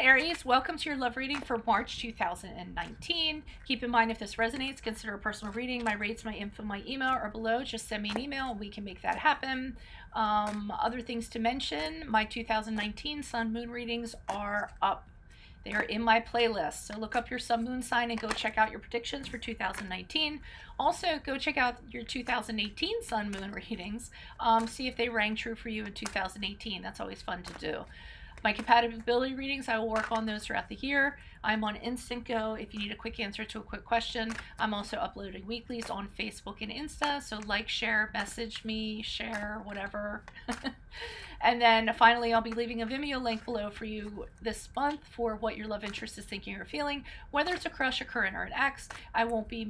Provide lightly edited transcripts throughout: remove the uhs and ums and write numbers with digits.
Aries, welcome to your love reading for March 2019. Keep in mind, if this resonates, consider a personal reading. My rates, my info, my email are below. Just send me an email and we can make that happen. Other things to mention, my 2019 sun moon readings are up. They are in my playlist. So look up your sun moon sign and go check out your predictions for 2019. Also, go check out your 2018 sun moon readings. See if they rang true for you in 2018. That's always fun to do. My compatibility readings, I will work on those throughout the year. I'm on Instant Go if you need a quick answer to a quick question. I'm also uploading weeklies on Facebook and Insta, so like, share, message me, share, whatever. And then finally, I'll be leaving a Vimeo link below for you this month for what your love interest is thinking or feeling, whether it's a crush, a current, or an ex. I won't be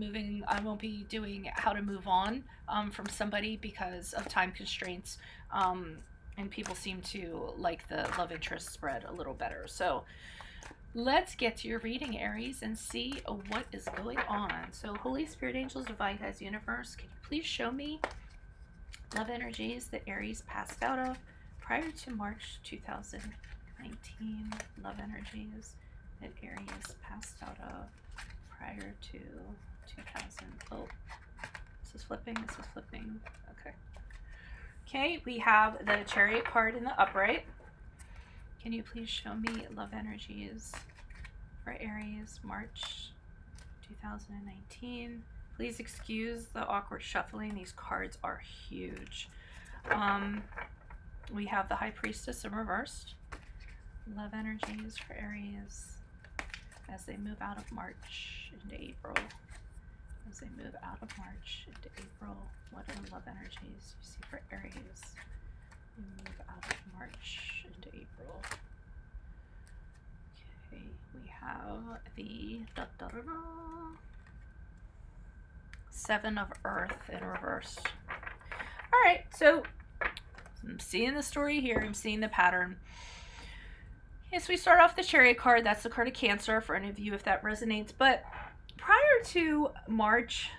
doing how to move on from somebody because of time constraints. And people seem to like the love interest spread a little better. So let's get to your reading, Aries, and see what is going on. So Holy Spirit, angels, divine guides, universe, can you please show me love energies that Aries passed out of prior to March 2019? Love energies that Aries passed out of prior to 2000. Oh, this is flipping. Okay. Okay, we have the Chariot card in the upright. Can you please show me love energies for Aries, March 2019? Please excuse the awkward shuffling. These cards are huge. We have the High Priestess in reversed. Love energies for Aries as they move out of March into April. As they move out of March into April, what are the love energies you see for Aries? We move out of March into April. Okay, we have the Seven of Earth in reverse. All right, so I'm seeing the story here. I'm seeing the pattern. Yes, we start off the Chariot card. That's the card of Cancer for any of you if that resonates. But prior to March,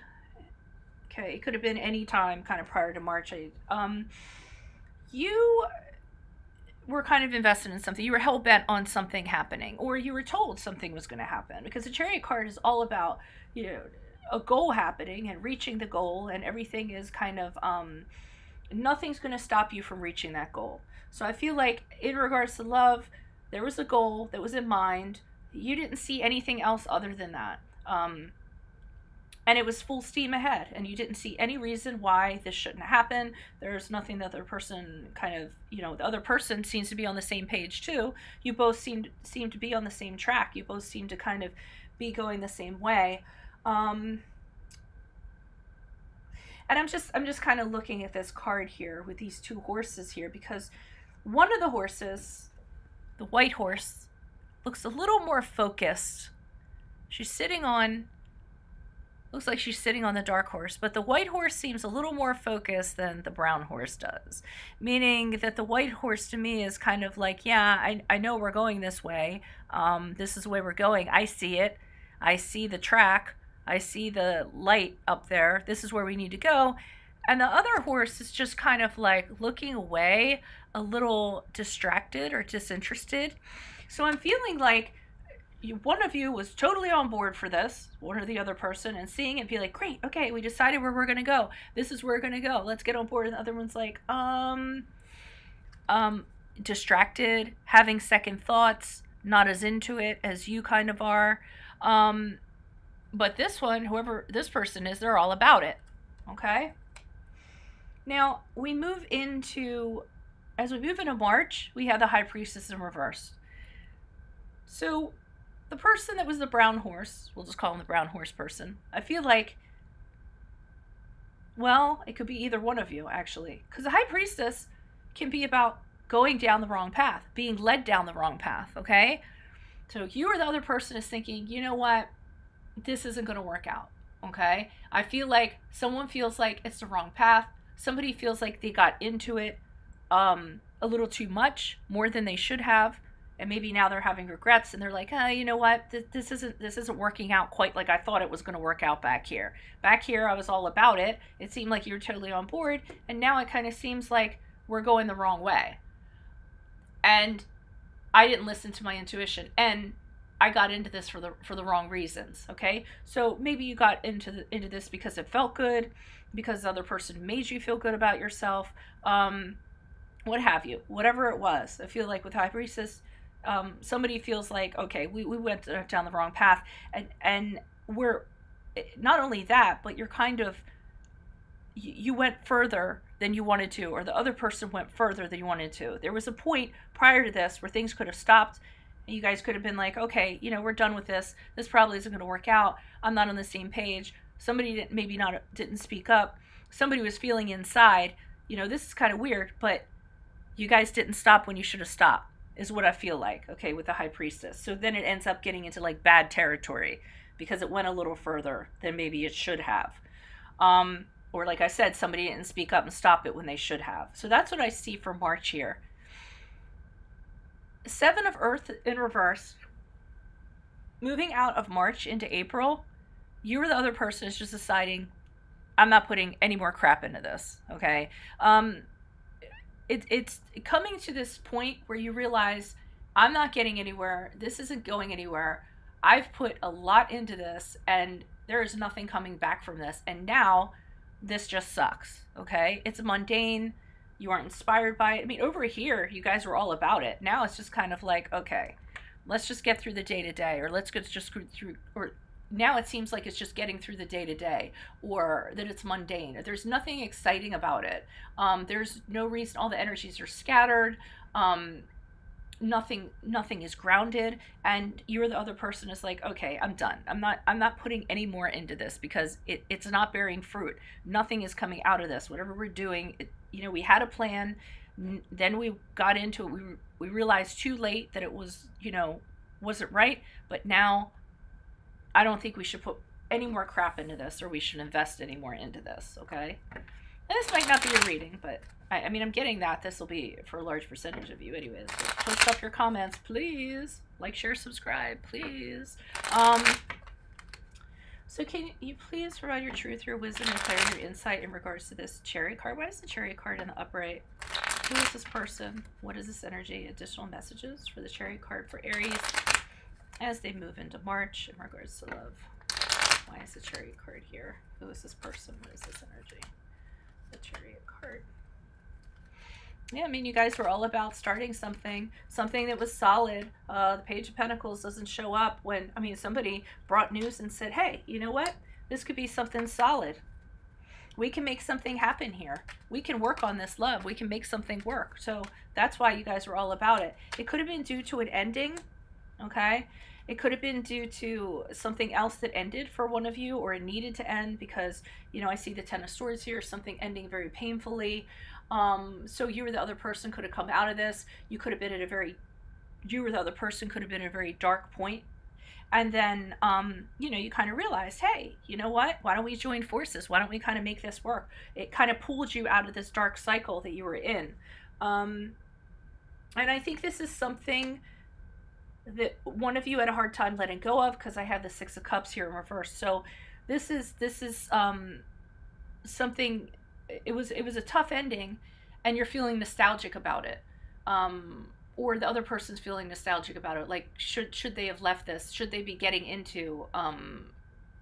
okay, it could have been any time kind of prior to March, you were kind of invested in something. You were hell-bent on something happening, or you were told something was going to happen, because the Chariot card is all about, you know, a goal happening and reaching the goal, and everything is kind of, nothing's going to stop you from reaching that goal. So I feel like in regards to love, there was a goal that was in mind. You didn't see anything else other than that. And it was full steam ahead, and you didn't see any reason why this shouldn't happen. There's nothing the other person kind of, you know, the other person seems to be on the same page too. You both seem to be on the same track. You both seem to kind of be going the same way. And I'm just kind of looking at this card here with these two horses here, because one of the horses, the white horse, looks a little more focused. She's sitting on, looks like she's sitting on the dark horse, but the white horse seems a little more focused than the brown horse does. Meaning that the white horse to me is kind of like, yeah, I know we're going this way. This is the way we're going. I see it. I see the track. I see the light up there. This is where we need to go. And the other horse is just kind of like looking away, a little distracted or disinterested. So I'm feeling like one of you was totally on board for this, one or the other person, and seeing it be like, great, okay, we decided where we're going to go. This is where we're going to go. Let's get on board. And the other one's like, distracted, having second thoughts, not as into it as you kind of are. But this one, whoever this person is, they're all about it. Okay. Now we move into, as we move into March, we have the High Priestess in reverse. So the person that was the brown horse, we'll just call him the brown horse person, I feel like, well, it could be either one of you, actually. Because the High Priestess can be about going down the wrong path, being led down the wrong path, okay? So you or the other person is thinking, you know what, this isn't going to work out, okay? I feel like someone feels like it's the wrong path. Somebody feels like they got into it a little too much, more than they should have. And maybe now they're having regrets, and they're like, oh, you know what, this isn't working out quite like I thought it was going to work out back here. Back here, I was all about it. It seemed like you were totally on board, and now it kind of seems like we're going the wrong way. And I didn't listen to my intuition, and I got into this for the wrong reasons. Okay, so maybe you got into this because it felt good, because the other person made you feel good about yourself, what have you, whatever it was. I feel like with High Priestess, somebody feels like, okay, we went down the wrong path, and we're not only that, but you're kind of, you went further than you wanted to, or the other person went further than you wanted to. There was a point prior to this where things could have stopped, and you guys could have been like, okay, you know, we're done with this. This probably isn't going to work out. I'm not on the same page. Somebody didn't speak up. Somebody was feeling inside, you know, this is kind of weird, but you guys didn't stop when you should have stopped, is what I feel like, okay, with the High Priestess. So then it ends up getting into like bad territory because it went a little further than maybe it should have. Or like I said, somebody didn't speak up and stop it when they should have. So that's what I see for March here. 7 of Earth in reverse. Moving out of March into April, you or the other person is just deciding, I'm not putting any more crap into this, okay? It's coming to this point where you realize, I'm not getting anywhere. This isn't going anywhere. I've put a lot into this, and there is nothing coming back from this. And now this just sucks, okay? It's mundane. You aren't inspired by it. I mean, over here, you guys were all about it. Now it's just kind of like, okay, let's just get through the day-to-day, or let's just go through, or now it seems like it's just getting through the day-to-day, or that it's mundane. There's nothing exciting about it. There's no reason. All the energies are scattered. Nothing is grounded, and you or the other person is like, okay, I'm done. I'm not putting any more into this because it's not bearing fruit. Nothing is coming out of this. Whatever we're doing, you know, we had a plan, then we got into it. We realized too late that it was, you know, wasn't right, but now I don't think we should put any more crap into this, or we should invest any more into this, okay? And this might not be your reading, but I mean, I'm getting that this will be for a large percentage of you anyways. So post up your comments, please. Like, share, subscribe, please. So can you please provide your truth, your wisdom, your clarity, your insight in regards to this Chariot card? Why is the Chariot card in the upright? Who is this person? What is this energy? Additional messages for the Chariot card for Aries as they move into March in regards to love. Why is the Chariot card here? Who is this person? What is this energy? The Chariot card. Yeah, I mean, you guys were all about starting something that was solid. The Page of Pentacles doesn't show up when, I mean, somebody brought news and said, hey, you know what? This could be something solid. We can make something happen here. We can work on this love. We can make something work. So that's why you guys were all about it. It could have been due to an ending, okay? It could have been due to something else that ended for one of you, or it needed to end because, you know, I see the Ten of Swords here, something ending very painfully. So you or the other person could have come out of this. You could have been at you or the other person could have been at a very dark point. And then, you know, you kind of realized, hey, you know what? Why don't we join forces? Why don't we kind of make this work? It kind of pulled you out of this dark cycle that you were in. And I think this is something that one of you had a hard time letting go of, because I have the Six of Cups here in reverse. So this is something, it was a tough ending, and you're feeling nostalgic about it. Or the other person's feeling nostalgic about it. Like, should they have left this? Should they be getting into,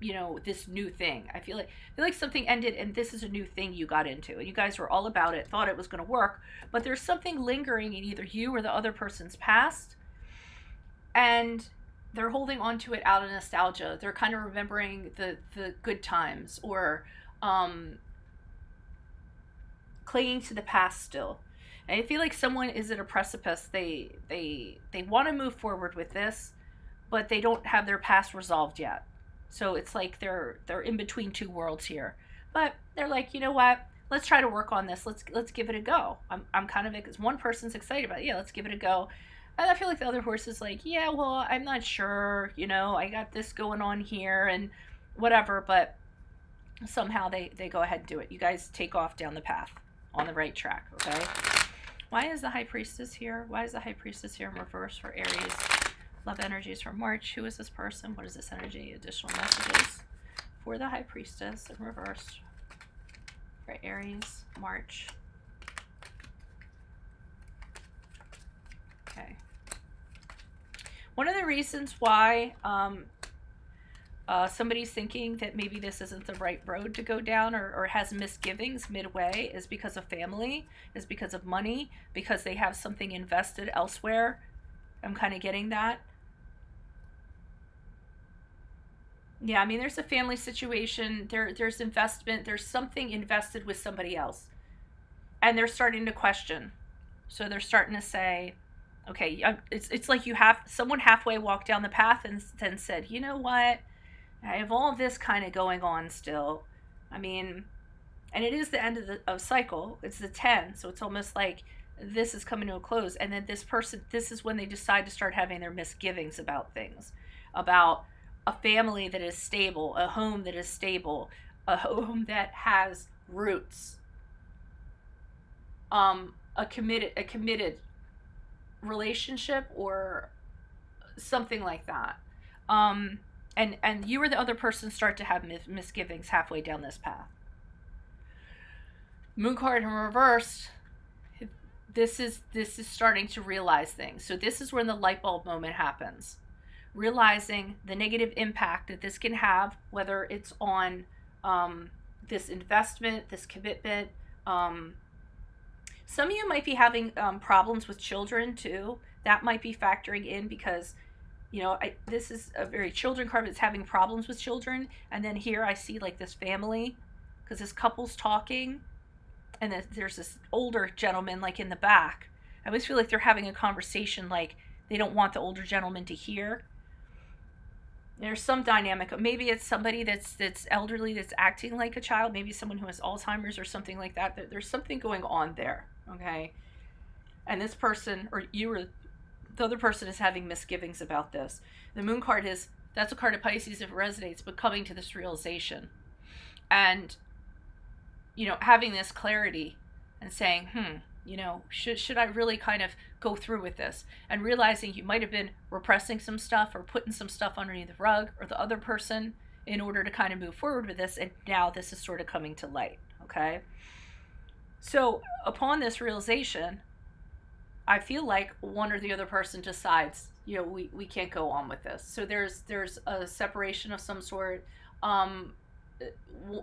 you know, this new thing? I feel like something ended, and this is a new thing you got into, and you guys were all about it, thought it was going to work, but there's something lingering in either you or the other person's past, and they're holding on to it out of nostalgia. They're kind of remembering the good times, or clinging to the past still. And I feel like someone is at a precipice. They want to move forward with this, but they don't have their past resolved yet. So it's like they're in between two worlds here. But they're like, you know what? Let's try to work on this. Let's give it a go. I'm kind of, because one person's excited about it. Yeah, let's give it a go. And I feel like the other horse is like, yeah, well, I'm not sure. You know, I got this going on here and whatever. But somehow they go ahead and do it. You guys take off down the path on the right track, okay? Why is the High Priestess here? Why is the High Priestess here in reverse for Aries? Love energies for March. Who is this person? What is this energy? Additional messages for the High Priestess in reverse for Aries, March. Okay. One of the reasons why somebody's thinking that maybe this isn't the right road to go down, or has misgivings midway, is because of family, is because of money, because they have something invested elsewhere. I'm kind of getting that. Yeah, I mean, there's a family situation, there's investment, there's something invested with somebody else. And they're starting to question. So they're starting to say, okay, it's like you have someone halfway walked down the path and then said, you know what? I have all of this kind of going on still. I mean, and it is the end of the cycle. It's the 10, so it's almost like this is coming to a close. And then this is when they decide to start having their misgivings about things, about a family that is stable, a home that is stable, a home that has roots, a committed relationship, or something like that. And you or the other person start to have misgivings halfway down this path. Moon card in reverse. This is starting to realize things. So this is when the light bulb moment happens. Realizing the negative impact that this can have, whether it's on this investment, this commitment. Some of you might be having problems with children too. That might be factoring in, because, you know, this is a very children card that's having problems with children. And then here I see like this family, because this couple's talking, and then there's this older gentleman like in the back. I always feel like they're having a conversation like they don't want the older gentleman to hear. There's some dynamic. Maybe it's somebody that's elderly, that's acting like a child. Maybe someone who has Alzheimer's or something like that. There's something going on there, okay? And this person, or you or the other person, is having misgivings about this. The moon card that's a card of Pisces if it resonates, but coming to this realization. And, you know, having this clarity and saying, you know, should I really kind of go through with this? And realizing you might have been repressing some stuff or putting some stuff underneath the rug, or the other person, in order to kind of move forward with this. And now this is sort of coming to light, okay? So upon this realization, I feel like one or the other person decides, you know, we can't go on with this. So there's a separation of some sort.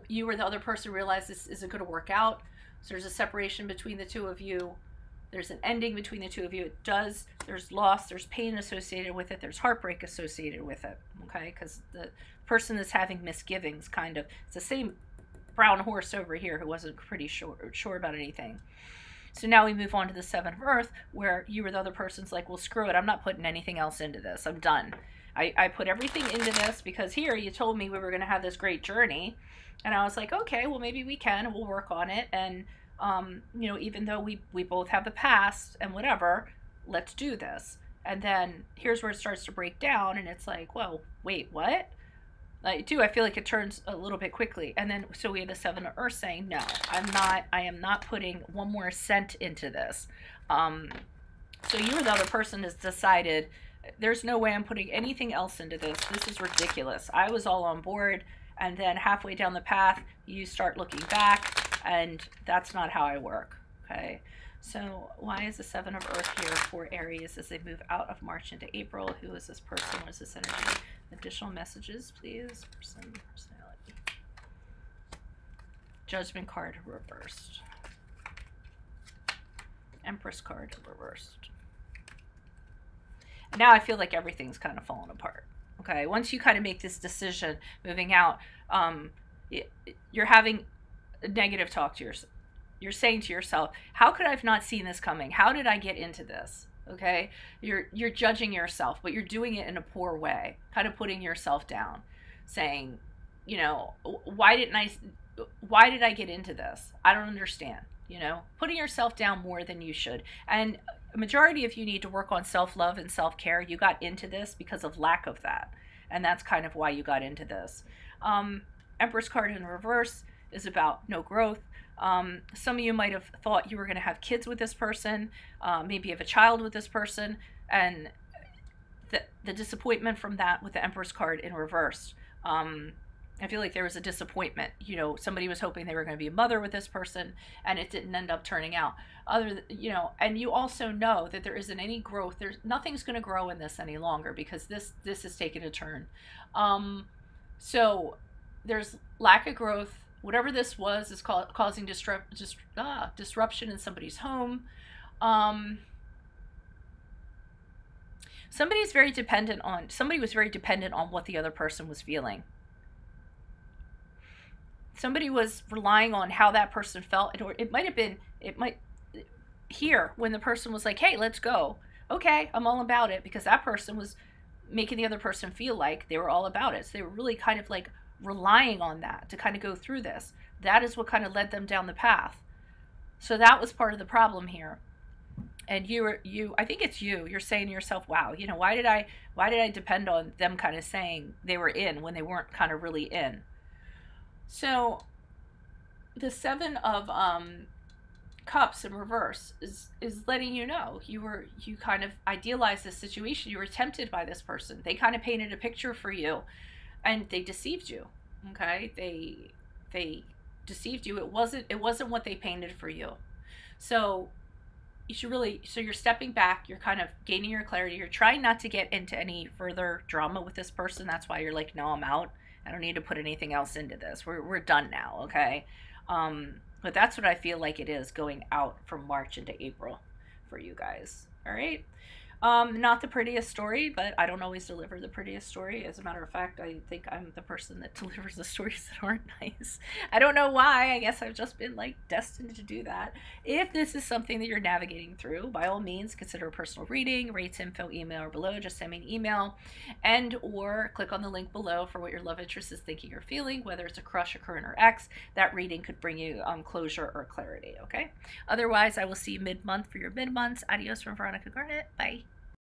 You or the other person realize this isn't going to work out. So there's a separation between the two of you. There's an ending between the two of you. There's loss, there's pain associated with it, there's heartbreak associated with it, okay? Because the person that's having misgivings, kind of, it's the same brown horse over here who wasn't pretty sure about anything. So now we move on to the 7 of Earth, where you or the other person's like, well, screw it, I'm not putting anything else into this, I'm done. I put everything into this because here you told me we were going to have this great journey. And I was like, okay, well, maybe we can, we'll work on it. And, you know, even though we both have the past and whatever, let's do this. And then here's where it starts to break down. And it's like, well, wait, what? I feel like it turns a little bit quickly. And then, so we have the 7 of Earth saying, no, I am not putting one more cent into this. So you or the other person has decided, there's no way I'm putting anything else into this. This is ridiculous. I was all on board. And then halfway down the path, you start looking back, and that's not how I work, okay? So why is the 7 of Earth here for Aries as they move out of March into April? Who is this person? What is this energy? Additional messages, please. Person, personality. Judgment card reversed. Empress card reversed. Now I feel like everything's kind of falling apart. Okay, once you kind of make this decision moving out, you're having a negative talk to yourself. You're saying to yourself, how could I have not seen this coming? How did I get into this? Okay, you're judging yourself, but you're doing it in a poor way, kind of putting yourself down, saying, you know, why did I get into this? I don't understand. You know, putting yourself down more than you should. And a majority of you need to work on self-love and self-care. You got into this because of lack of that. And that's kind of why you got into this. Empress card in reverse is about no growth. Some of you might have thought you were going to have kids with this person, maybe have a child with this person, and the disappointment from that with the Empress card in reverse. I feel like there was a disappointment. You know, somebody was hoping they were going to be a mother with this person, and it didn't end up turning out. You know, and you also know that there isn't any growth. There's nothing's going to grow in this any longer because this has taken a turn. So there's lack of growth. Whatever this was is causing disruption in somebody's home. Somebody was very dependent on what the other person was feeling. Somebody was relying on how that person felt. It might here when the person was like, hey, let's go. Okay, I'm all about it, because that person was making the other person feel like they were all about it. So they were really kind of like relying on that to kind of go through this. That is what kind of led them down the path. So that was part of the problem here. And I think it's you're saying to yourself, wow, you know, why did I depend on them kind of saying they were in when they weren't kind of really in? So the 7 of Cups in reverse is letting you know you kind of idealized this situation. You were tempted by this person. They kind of painted a picture for you, and they deceived you. Okay, they deceived you. It wasn't what they painted for you. So you're stepping back. You're kind of gaining your clarity. You're trying not to get into any further drama with this person. That's why you're like, no, I'm out. I don't need to put anything else into this. We're done now, okay? But that's what I feel like it is going out from March into April for you guys, all right? Not the prettiest story, but I don't always deliver the prettiest story. As a matter of fact, I think I'm the person that delivers the stories that aren't nice. I don't know why. I guess I've just been like destined to do that. If this is something that you're navigating through, by all means, consider a personal reading. Rates info email or below. Just send me an email, and or click on the link below for what your love interest is thinking or feeling, whether it's a crush, a current, or ex. That reading could bring you closure or clarity, okay? Otherwise, I will see you mid-month for your mid-months. Adios from Veronica Garnett. Bye.